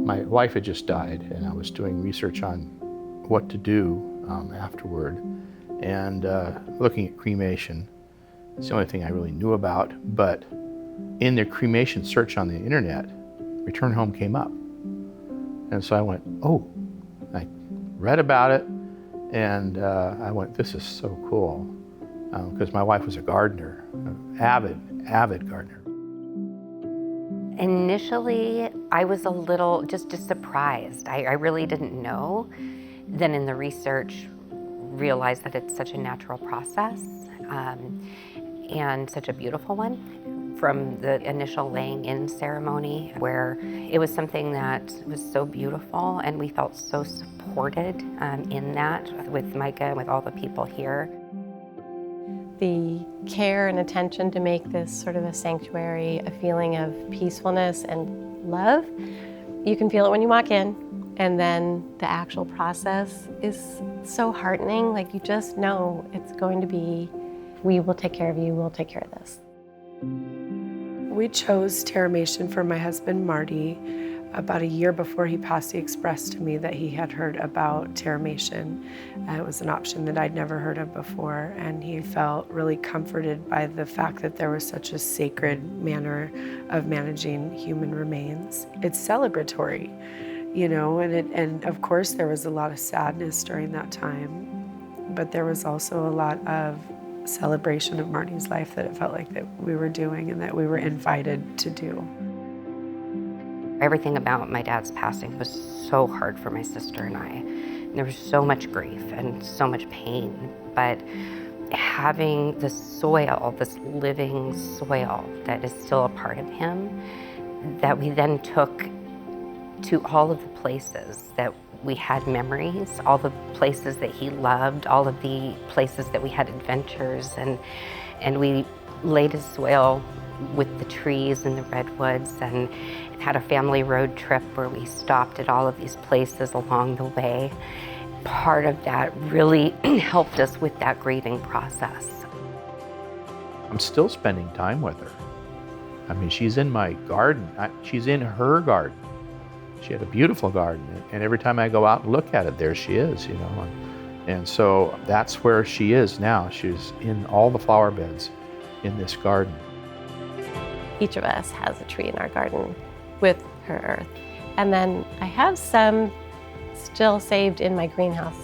My wife had just died, and I was doing research on what to do afterward, and looking at cremation. It's the only thing I really knew about, but in the cremation search on the internet, return home came up. And so I went, oh, I read about it, and I went, this is so cool, because my wife was a gardener, an avid gardener. Initially, I was a little just surprised. I really didn't know. Then in the research, realized that it's such a natural process and such a beautiful one. From the initial laying in ceremony, where it was something that was so beautiful, and we felt so supported in that with Micah and with all the people here. The care and attention to make this sort of a sanctuary, a feeling of peacefulness and love. You can feel it when you walk in, and then the actual process is so heartening. Like, you just know it's going to be, we will take care of you, we'll take care of this. We chose Terramation for my husband, Marty. About a year before he passed, he expressed to me that he had heard about Terramation. It was an option that I'd never heard of before, and he felt really comforted by the fact that there was such a sacred manner of managing human remains. It's celebratory, you know, and of course there was a lot of sadness during that time, but there was also a lot of celebration of Marty's life that it felt like that we were doing and that we were invited to do. Everything about my dad's passing was so hard for my sister and I. There was so much grief and so much pain, but having the soil, this living soil that is still a part of him, that we then took to all of the places that we had memories, all the places that he loved, all of the places that we had adventures, and we laid his soil with the trees and the redwoods, and had a family road trip where we stopped at all of these places along the way. Part of that really helped us with that grieving process. I'm still spending time with her. I mean, she's in my garden. She's in her garden. She had a beautiful garden, and every time I go out and look at it, there she is, you know. And so that's where she is now. She's in all the flower beds in this garden. Each of us has a tree in our garden with her earth. And then I have some still saved in my greenhouse.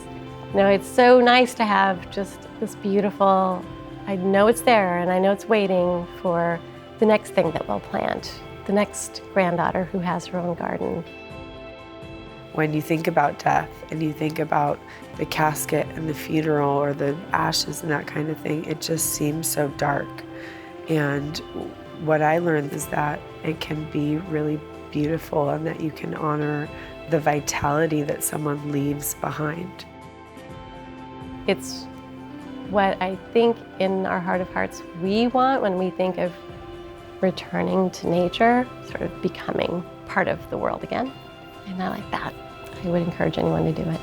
You know, it's so nice to have just this beautiful, I know it's there and I know it's waiting for the next thing that we'll plant, the next granddaughter who has her own garden. When you think about death and you think about the casket and the funeral or the ashes and that kind of thing, it just seems so dark. And what I learned is that it can be really beautiful and that you can honor the vitality that someone leaves behind. It's what I think in our heart of hearts we want when we think of returning to nature, sort of becoming part of the world again. And I like that. I would encourage anyone to do it.